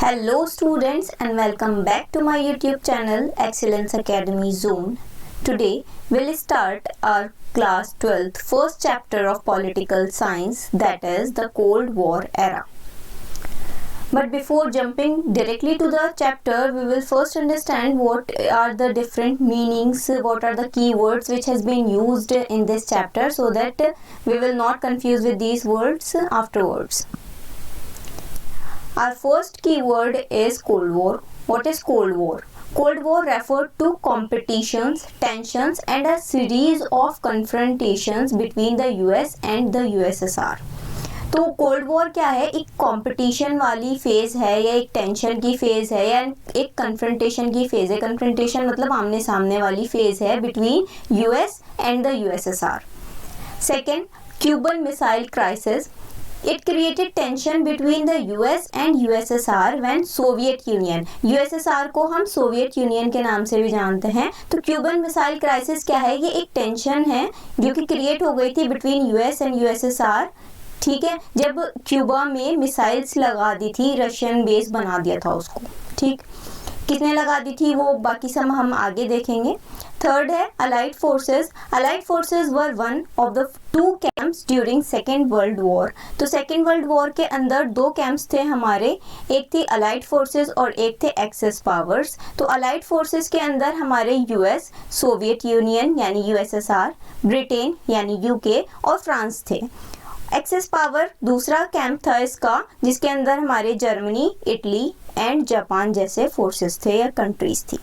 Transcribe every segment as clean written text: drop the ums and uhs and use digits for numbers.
Hello students and welcome back to my YouTube channel Excellence Academy Zone. Today we'll start our class 12th first chapter of political science, that is the Cold War era. But before jumping directly to the chapter, we will first understand what are the different meanings, what are the keywords which has been used in this chapter, so that we will not confuse with these words afterwards. Our first keyword is Cold War. What is Cold War? Cold War referred to competitions, tensions and a series of confrontations between the US and the USSR. तो cold war क्या है? एक competition वाली phase है या एक tension की phase है या एक कन्फ्रंटेशन की फेज है. कन्फ्रंटेशन मतलब आमने सामने वाली फेज है between US and the USSR. Second, Cuban missile crisis. It created tension between the US and USSR when Soviet Union. USSR को हम सोवियत यूनियन के नाम से भी जानते हैं. तो क्यूबन मिसाइल क्राइसिस क्या है? ये एक टेंशन है जो कि क्रिएट हो गई थी बिटवीन यूएस एंड यूएसएसआर. ठीक है, जब क्यूबा में मिसाइल्स लगा दी थी, रशियन बेस बना दिया था उसको. ठीक, किसने लगा दी थी वो बाकी सब हम आगे देखेंगे. थर्ड है allied forces. Allied forces were one of the two camps during second world war. तो सेकेंड वर्ल्ड वॉर के अंदर दो कैंप्स थे हमारे, एक थी अलाइड फोर्सेस और एक थे एक्सेस पावर्स. तो अलाइड फोर्सेस के अंदर हमारे यूएस, सोवियत यूनियन यानी यूएसएसआर, ब्रिटेन यानी यूके और फ्रांस थे. एक्सेस पावर दूसरा कैंप था इसका, जिसके अंदर हमारे जर्मनी, इटली एंड जापान जैसे फोर्सेस थे या कंट्रीज थी.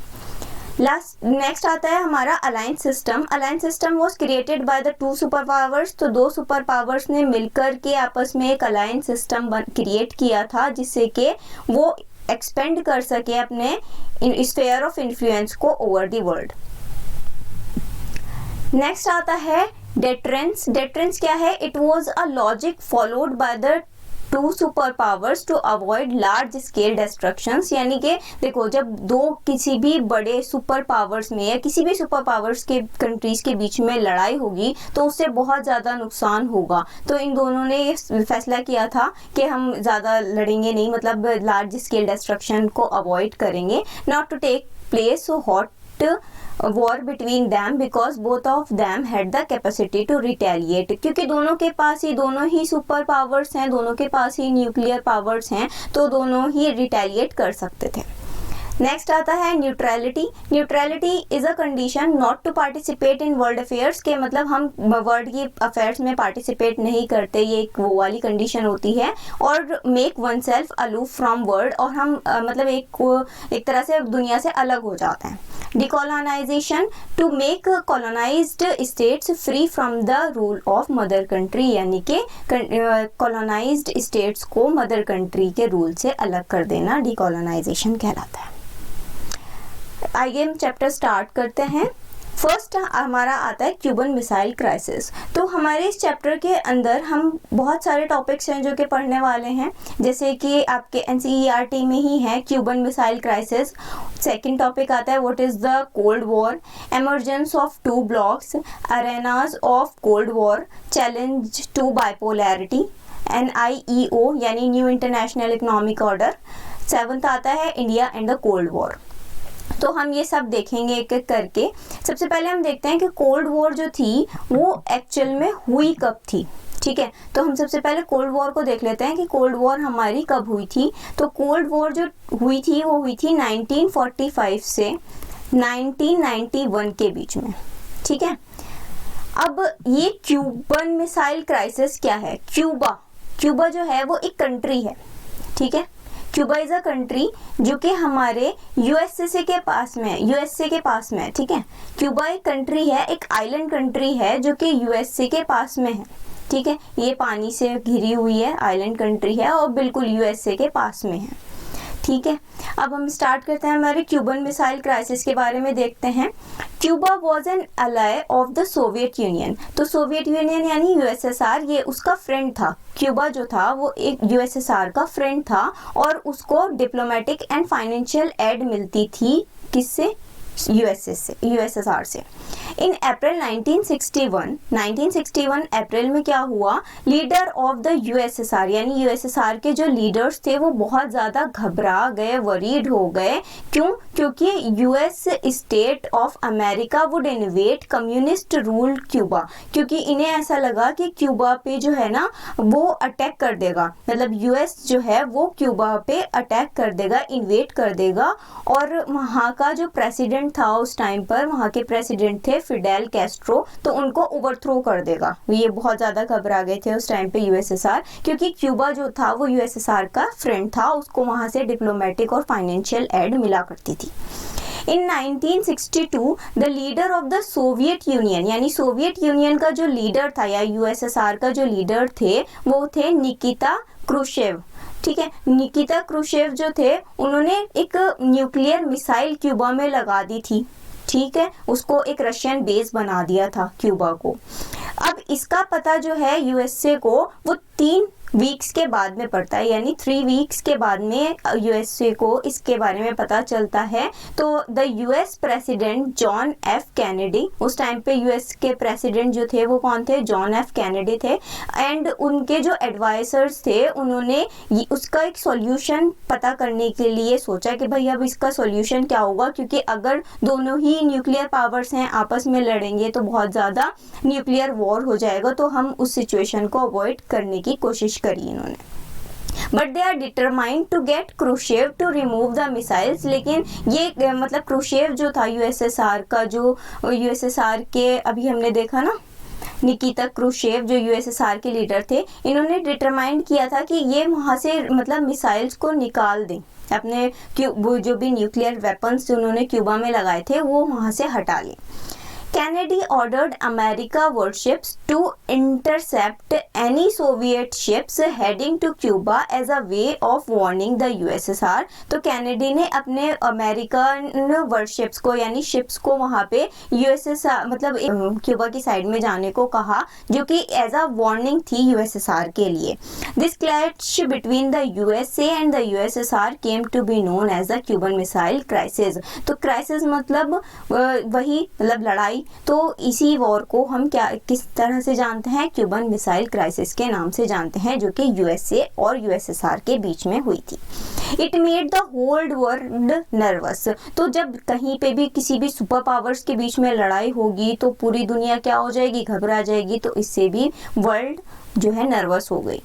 नेक्स्ट आता है हमारा alliance system. Alliance system was created by the two super powers. तो दो सुपर पावर्स ने मिलकर के आपस में एक अलायंस सिस्टम क्रिएट किया था, जिससे कि वो एक्सपेंड कर सके अपने स्फीयर ऑफ इन्फ्लुएंस को ओवर द वर्ल्ड. नेक्स्ट आता है डेटरेंस. डेटरेंस क्या है? It was a logic followed by the two super powers to avoid large scale destructions. यानी कि देखो, जब दो किसी भी बड़े सुपर पावर्स में या किसी भी सुपर पावर्स के कंट्रीज के बीच में लड़ाई होगी तो उससे बहुत ज़्यादा नुकसान होगा. तो इन दोनों ने ये फैसला किया था कि हम ज़्यादा लड़ेंगे नहीं, मतलब लार्ज स्केल डिस्ट्रक्शन को अवॉइड करेंगे. Not to take place so hot war between them because both of them had the capacity to retaliate. क्योंकि दोनों ही सुपर पावर्स हैं, दोनों के पास ही न्यूक्लियर पावर्स हैं, तो दोनों ही रिटेलिएट कर सकते थे. नेक्स्ट आता है neutrality. Neutrality is a condition not to participate in world affairs. के मतलब हम वर्ल्ड की अफेयर्स में पार्टिसिपेट नहीं करते, ये एक वो वाली कंडीशन होती है. और make one self aloof from world, और हम मतलब एक तरह से दुनिया से अलग हो जाते हैं. Decolonisation, to make colonised states free from the rule of mother country. यानी कि कॉलोनाइज्ड स्टेट्स को मदर कंट्री के रूल से अलग कर देना डिकोलोनाइजेशन कहलाता है. आइए हम चैप्टर स्टार्ट करते हैं. फर्स्ट हमारा आता है क्यूबन मिसाइल क्राइसिस. तो हमारे इस चैप्टर के अंदर हम बहुत सारे टॉपिक्स हैं जो कि पढ़ने वाले हैं, जैसे कि आपके एनसीईआरटी में ही है Cuban missile crisis. Second topic आता है what is the cold war, emergence of two blocs, arenas of cold war, challenge to bipolarity, NIEO यानी new international economic order. Seventh आता है India and the cold war. तो हम ये सब देखेंगे एक एक करके. सबसे पहले हम देखते हैं कि कोल्ड वॉर जो थी वो एक्चुअल में हुई कब थी. ठीक है, तो हम सबसे पहले कोल्ड वॉर को देख लेते हैं कि कोल्ड वॉर हमारी कब हुई थी. तो कोल्ड वॉर जो हुई थी वो हुई थी 1945 से 1991 के बीच में. ठीक है, अब ये क्यूबन मिसाइल क्राइसिस क्या है? क्यूबा जो है वो एक कंट्री है. ठीक है, क्यूबा इज अ कंट्री जो कि हमारे यूएसए के पास में है. ठीक है, क्यूबा एक कंट्री है, एक आइलैंड कंट्री है जो कि यूएसए के पास में है. ठीक है, ये पानी से घिरी हुई है, आइलैंड कंट्री है और बिल्कुल यूएसए के पास में है. ठीक है, अब हम स्टार्ट करते हैं हमारे क्यूबन मिसाइल क्राइसिस के बारे में देखते हैं. Cuba was an ally of the Soviet union. तो सोवियत यूनियन यानी यूएसएसआर, ये उसका फ्रेंड था. क्यूबा जो था वो एक यूएसएसआर का फ्रेंड था और उसको डिप्लोमेटिक एंड फाइनेंशियल एड मिलती थी. किससे? यूएसएसआर से। इन अप्रैल 1961 अप्रैल में क्या हुआ, लीडर ऑफ द यूएसएसआर यानी यूएसएसआर के जो लीडर्स थे वो बहुत ज़्यादा घबरा गए, वरीड हो गए। क्यों? क्योंकि US state of America would InvIT communist rule Cuba, क्योंकि इन्हें ऐसा लगा कि क्यूबा पे जो है ना वो अटैक कर देगा, मतलब यूएस जो है वो क्यूबा पे अटैक कर देगा, इन्वेट कर देगा। और वहाँ का जो प्रेसिडेंट था उस टाइम पर, वहाँ के प्रेसिडेंट थे फिडेल कैस्ट्रो, तो उनको ओवरथ्रो कर देगा। ये बहुत ज़्यादा घबरा गए थे उस टाइम पे यूएसएसआर, क्योंकि क्यूबा जो था वो यूएसएसआर का फ्रेंड था, उसको वहाँ से डिप्लोमेटिक और फाइनेंशियल एड मिला करती थी। इन 1962 the leader of the Soviet union यानी सोवियत यूनियन का जो लीडर था या यूएसएसआर का जो लीडर थे वो थे निकिता क्रुश्चेव। ठीक है, निकिता क्रुश्चेव जो थे उन्होंने एक न्यूक्लियर मिसाइल क्यूबा में लगा दी थी। ठीक है, उसको एक रशियन बेस बना दिया था क्यूबा को। अब इसका पता जो है यूएसए को वो 3 वीक्स के बाद में पड़ता है, यानी 3 वीक्स के बाद में यूएसए को इसके बारे में पता चलता है। तो the US president John F Kennedy, उस टाइम पे यूएस के प्रेसिडेंट जो थे वो कौन थे, जॉन एफ कैनेडी थे। एंड उनके जो एडवाइजर्स थे उन्होंने उसका एक सॉल्यूशन पता करने के लिए सोचा कि भाई अब इसका सॉल्यूशन क्या होगा, क्योंकि अगर दोनों ही न्यूक्लियर पावर्स हैं आपस में लड़ेंगे तो बहुत ज़्यादा न्यूक्लियर वॉर हो जाएगा, तो हम उस सिचुएशन को अवॉइड करने की कोशिश करी इन्होंने। But they are determined to get Khrushchev to remove the missiles. लेकिन ये मतलब क्रुश्चेव जो था यूएसएसआर का, जो यूएसएसआर के अभी हमने देखा ना निकिता क्रुश्चेव जो यूएसएसआर के लीडर थे, इन्होंने डिटरमाइंड किया था कि ये वहाँ से मतलब मिसाइल्स को निकाल दें, अपने वो जो भी न्यूक्लियर वेपन्स जो उन्होंने क्यूबा में लगाए थे वो वहाँ से हटा लें। Kennedy ordered America warships to intercept any Soviet ships heading to Cuba as a way of warning the USSR। तो कैनेडी ने अपने अमेरिकन वारशिप्स को यानी शिप्स को वहाँ पे यूएसएसआर मतलब क्यूबा की साइड में जाने को कहा, जो कि एज अ वार्निंग थी यूएसएसआर के लिए। This clash between the USA and the USSR came to be known as the Cuban missile crisis. तो क्राइसिस मतलब वही मतलब लड़ाई, तो इसी वॉर को हम किस तरह से जानते हैं, क्यूबन मिसाइल क्राइसिस के नाम से जानते हैं, जो कि यूएसए और यूएसएसआर के बीच में हुई थी। It made the whole world nervous. तो जब कहीं पे भी किसी भी सुपर पावर्स के बीच में लड़ाई होगी तो पूरी दुनिया क्या हो जाएगी, घबरा जाएगी, तो इससे भी वर्ल्ड जो है नर्वस हो गई।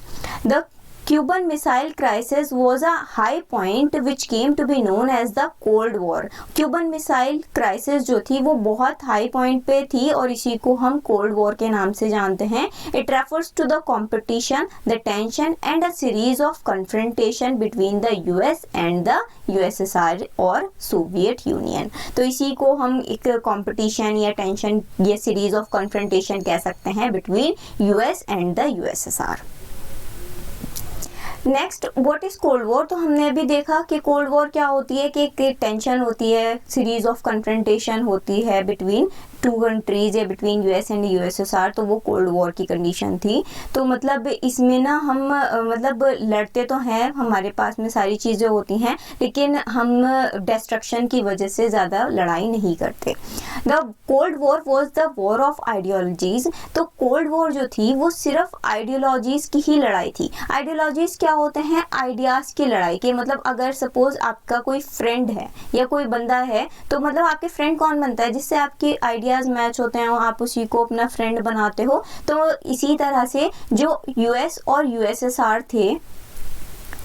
The Cuban missile crisis was a high point which came to be known as the Cold War। Cuban missile crisis जो थी वो बहुत हाई पॉइंट पे थी और इसी को हम कोल्ड वॉर के नाम से जानते हैं। It refers to the competition, the tension and a series of confrontation between the US and the USSR और सोवियत यूनियन। तो इसी को हम एक कंपटीशन या टेंशन या सीरीज ऑफ कन्फ्रंटेशन कह सकते हैं between US and the USSR. Next, what is cold war. तो हमने अभी देखा कि कोल्ड वॉर क्या होती है कि एक टेंशन होती है, सीरीज ऑफ कन्फ्रंटेशन होती है बिटवीन 2 कंट्रीज या बिटवीन यूएस एंड यूएसएसआर, तो वो कोल्ड वॉर की कंडीशन थी। तो मतलब इसमें ना हम मतलब लड़ते तो हैं, हमारे पास में सारी चीज़ें होती हैं, लेकिन हम डिस्ट्रक्शन की वजह से ज़्यादा लड़ाई नहीं करते। The cold war was the war of ideologies. तो कोल्ड वॉर जो थी वो सिर्फ आइडियोलॉजीज की ही लड़ाई थी। आइडियोलॉजीज क्या होते हैं, आइडियाज़ की लड़ाई के, मतलब अगर सपोज आपका कोई फ्रेंड है या कोई बंदा है, तो मतलब आपके फ्रेंड कौन बनता है, जिससे आपकी आइडियाज़ मैच होते हैं, आप उसी को अपना फ्रेंड बनाते हो। तो इसी तरह से जो यूएस और यूएसएसआर थे,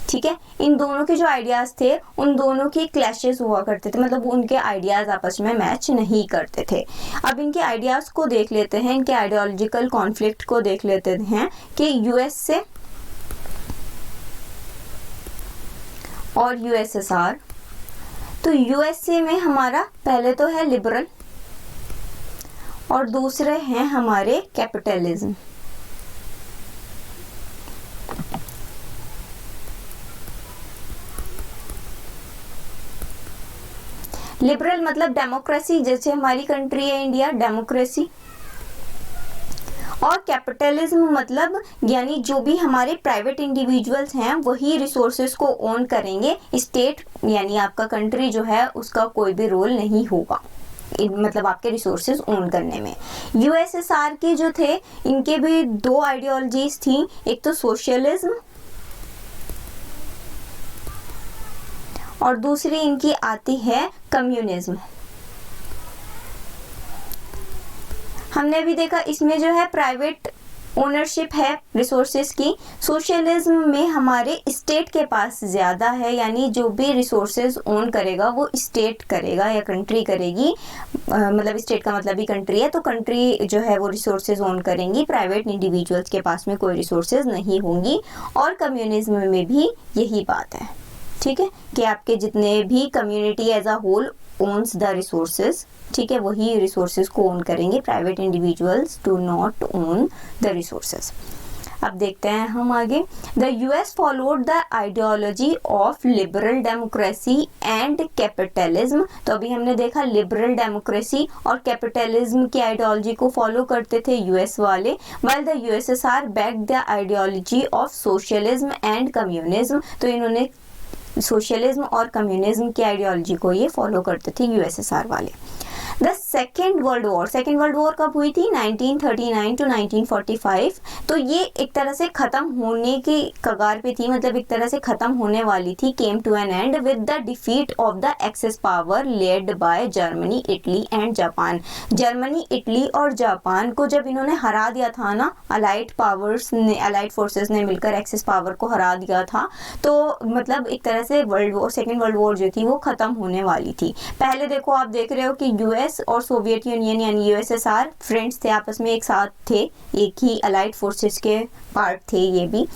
ठीक है, इन दोनों के जो आइडियाज़ थे उन दोनों की क्लैशेस हुआ करते थे, मतलब उनके आइडियाज़ आपस में मैच नहीं करते थे। अब इनके आइडियाज़ को देख लेते हैं, इनके आइडियोलॉजिकल कॉन्फ्लिक्ट को देख लेते हैं कि यूएस से और यूएसएसआर। तो यूएसए में हमारा पहले तो है लिबरल और दूसरे हैं हमारे कैपिटलिज्म। लिबरल मतलब डेमोक्रेसी, जैसे हमारी कंट्री है इंडिया, डेमोक्रेसी। और कैपिटलिज्म मतलब यानी जो भी हमारे प्राइवेट इंडिविजुअल्स हैं वही रिसोर्सेज को ओन करेंगे, स्टेट यानी आपका कंट्री जो है उसका कोई भी रोल नहीं होगा मतलब आपके रिसोर्सेज ओन करने में। यूएसएसआर के जो थे इनके भी दो आइडियोलॉजीज थी, एक तो सोशलिज्म और दूसरी इनकी आती है कम्युनिज्म। हमने भी देखा इसमें जो है प्राइवेट ओनरशिप है रिसोर्सेज की। सोशलिज्म में हमारे स्टेट के पास ज़्यादा है, यानी जो भी रिसोर्सेज ओन करेगा वो स्टेट करेगा या कंट्री करेगी, मतलब स्टेट का मतलब ही कंट्री है, तो कंट्री जो है वो रिसोर्सेज ओन करेंगी, प्राइवेट इंडिविजुअल्स के पास में कोई रिसोर्सेज नहीं होंगी। और कम्युनिज्म में भी यही बात है, ठीक है, कि आपके जितने भी community as a whole owns the resources, ठीक है, वही रिसोर्सेज को ओन करेंगे, private individuals do not own the resources. अब देखते हैं हम आगे। The US followed the ideology of liberal democracy and capitalism. तो अभी हमने देखा लिबरल डेमोक्रेसी और कैपिटलिज्म की आइडियोलॉजी को फॉलो करते थे यूएस वाले, while the USSR back the ideology of socialism and communism. तो इन्होंने सोशलिज्म और कम्युनिज्म की आइडियोलॉजी को ये फॉलो करते थे यूएसएसआर वाले। द सेकेंड वर्ल्ड वॉर कब हुई थी? 1939 टू 1945। तो ये एक तरह से खत्म होने की कगार पे थी, मतलब एक तरह से खत्म होने वाली थी, came to an end with the defeat of the axis power led by Germany, Italy and Japan. Germany, Italy और जापान को जब इन्होंने हरा दिया था ना, अलाइड फोर्सेस ने मिलकर एक्सेस पावर को हरा दिया था, तो मतलब एक तरह से सेकेंड वर्ल्ड वॉर जो थी वो खत्म होने वाली थी। पहले देखो, आप देख रहे हो कि यूएस और सोवियत यूनियन यानी यूएसएसआर फ्रेंड्स थे, आपस में एक साथ थे, एक ही अलाइड फोर्सेस के पार्ट थे ये भी।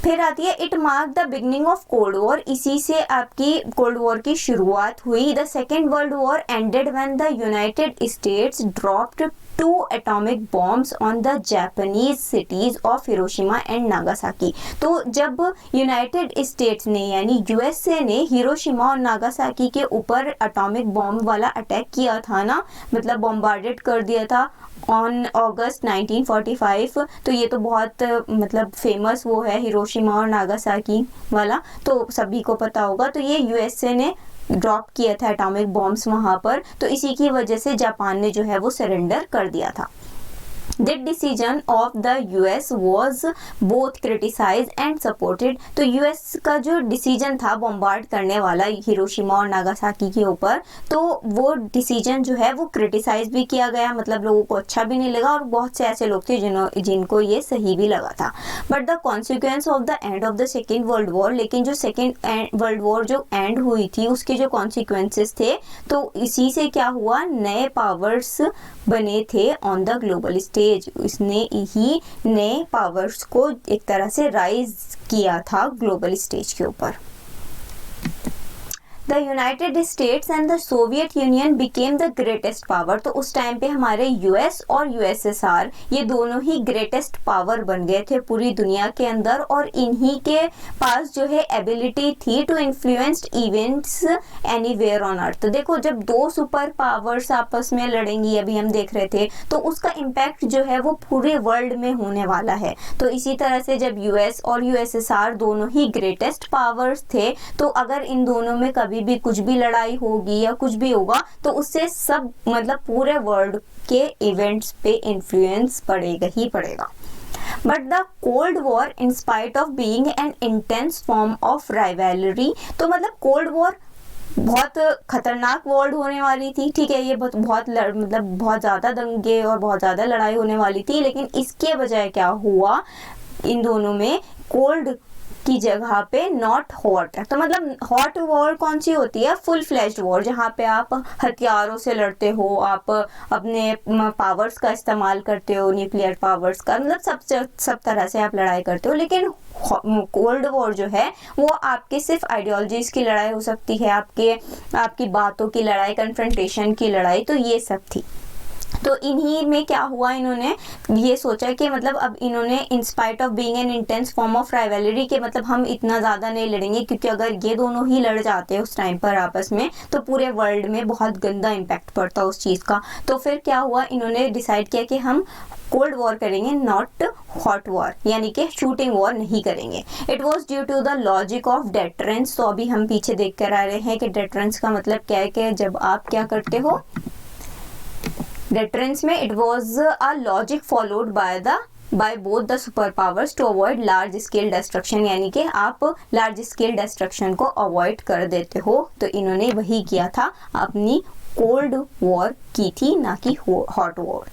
फिर आती है it mark the beginning of cold war. इसी से आपकी कोल्ड वॉर की शुरुआत हुई। The second world war ended when the United states dropped 2 atomic bombs on the Japanese cities of Hiroshima and Nagasaki. तो जब यूनाइटेड स्टेट्स ने यानी यूएसए ने हिरोशिमा और नागासाकी के ऊपर एटॉमिक बॉम्ब वाला अटैक किया था ना, मतलब बॉम्बार्डेड कर दिया था ऑन अगस्त 1945, तो ये तो बहुत मतलब फेमस वो है हिरोशिमा और नागासाकी वाला, तो सभी को पता होगा। तो ये यूएसए ने ड्रॉप किया था एटॉमिक बॉम्ब्स वहां पर, तो इसी की वजह से जापान ने जो है वो सरेंडर कर दिया था। That decision of the US was both criticized and supported। तो यूएस का जो डिसीजन था बॉम्बार्ड करने वाला हिरोशिमा और नागासाकी के ऊपर, तो वो डिसीजन जो है वो क्रिटिसाइज भी किया गया, मतलब लोगों को अच्छा भी नहीं लगा और बहुत से ऐसे लोग थे जिनको ये सही भी लगा था। But the consequence of the end of the second world war, लेकिन जो सेकेंड वर्ल्ड वॉर जो एंड हुई थी उसके जो कॉन्सिक्वेंसेस थे, तो इसी से क्या हुआ, नए पावर्स बने थे ऑन द ग्लोबल स्टेज। इसने ही नए पावर्स को एक तरह से राइज किया था ग्लोबल स्टेज के ऊपर। The United states and the Soviet union became the greatest power. तो उस टाइम पे हमारे यूएस और यूएसएसआर ये दोनों ही ग्रेटेस्ट पावर बन गए थे पूरी दुनिया के अंदर, और इन्हीं के पास जो है एबिलिटी थी to influence events anywhere on earth. तो देखो, जब दो सुपर पावर्स आपस में लड़ेंगी, अभी हम देख रहे थे, तो उसका इम्पैक्ट जो है वो पूरे वर्ल्ड में होने वाला है। तो इसी तरह से जब यूएस और यूएसएसआर दोनों ही ग्रेटेस्ट पावर्स थे, तो अगर इन दोनों में कभी भी कुछ भी लड़ाई होगी या कुछ भी होगा, तो उससे सब मतलब पूरे वर्ल्ड के इवेंट्स पे इन्फ्लुएंस पड़ेगा ही पड़ेगा। But the cold war in spite of being an intense form of rivalry, तो मतलब कोल्ड वॉर बहुत खतरनाक वॉर होने वाली थी, ठीक है, ये मतलब बहुत ज़्यादा दंगे और बहुत ज़्यादा लड़ाई होने वाली थी, लेकिन इसके बजाय क्या हुआ, इन दोनों में कोल्ड की जगह पे नॉट हॉट। तो मतलब हॉट वॉर कौन सी होती है, फुल फ्लैश्ड वॉर, जहाँ पे आप हथियारों से लड़ते हो, आप अपने पावर्स का इस्तेमाल करते हो, न्यूक्लियर पावर्स का, मतलब सब तरह से आप लड़ाई करते हो। लेकिन कोल्ड वॉर जो है वो आपके सिर्फ आइडियोलॉजीज की लड़ाई हो सकती है, आपकी बातों की लड़ाई, कन्फ्रंटेशन की लड़ाई, तो ये सब थी। तो इन्हीं में क्या हुआ, इन्होंने ये सोचा कि मतलब अब इन्होंने in spite of being an intense form of rivalry के मतलब हम इतना ज़्यादा नहीं लड़ेंगे, क्योंकि अगर ये दोनों ही लड़ जाते उस टाइम पर आपस में तो पूरे वर्ल्ड में बहुत गंदा इम्पैक्ट पड़ता उस चीज़ का। तो फिर क्या हुआ, इन्होंने डिसाइड किया कि हम कोल्ड वॉर करेंगे, नॉट हॉट वॉर, यानी कि शूटिंग वॉर नहीं करेंगे। It was due to the logic of deterrence. तो अभी हम पीछे देख कर आ रहे हैं कि डेटरेंस का मतलब क्या है, कि जब आप क्या करते हो डेटरेंस में, it was a logic followed by both the super powers to avoid large scale destruction, यानी कि आप लार्ज स्केल डिस्ट्रक्शन को अवॉइड कर देते हो। तो इन्होंने वही किया था, अपनी कोल्ड वॉर की थी, ना कि hot war.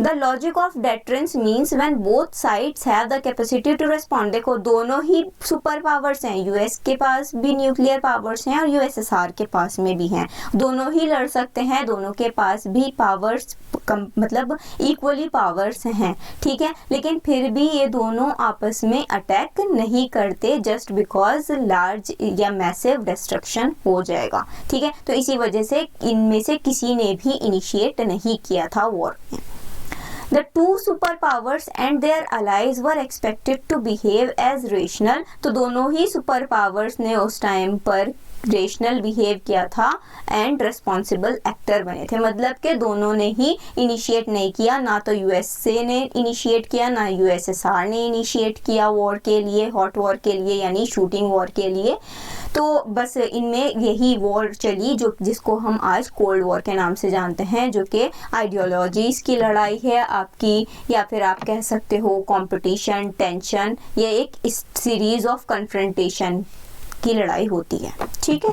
The logic of deterrence means when both sides have the capacity to respond. देखो दोनों ही सुपर पावर्स हैं, यूएस के पास भी न्यूक्लियर पावर्स हैं और यूएसएसआर के पास में भी हैं, दोनों ही लड़ सकते हैं, दोनों के पास भी पावर्स मतलब इक्वली पावर्स हैं, ठीक है। लेकिन फिर भी ये दोनों आपस में अटैक नहीं करते, जस्ट बिकॉज लार्ज या मैसिव डिस्ट्रक्शन हो जाएगा, ठीक है। तो इसी वजह से इनमें से किसी ने भी इनिशिएट नहीं किया था वॉर में। The two superpowers and their allies were expected to behave as rational। तो दोनों ही सुपर पावर्स ने उस टाइम पर रेशनल बिहेव किया था एंड रिस्पॉन्सिबल एक्टर बने थे। मतलब कि दोनों ने ही इनिशिएट नहीं किया, ना तो यूएसए ने इनिशिएट किया, ना यूएसएसआर ने इनिशिएट किया वॉर के लिए, हॉट वॉर के लिए, यानी शूटिंग वॉर के लिए। तो बस इनमें यही वॉर चली जो जिसको हम आज कोल्ड वॉर के नाम से जानते हैं, जो कि आइडियोलॉजीज की लड़ाई है आपकी, या फिर आप कह सकते हो कंपटीशन, टेंशन, या एक सीरीज ऑफ कन्फ्रंटेशन की लड़ाई होती है, ठीक है।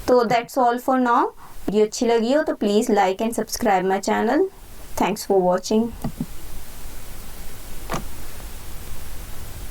तो that's all for now. Video अच्छी लगी हो तो please like and subscribe my channel. Thanks for watching.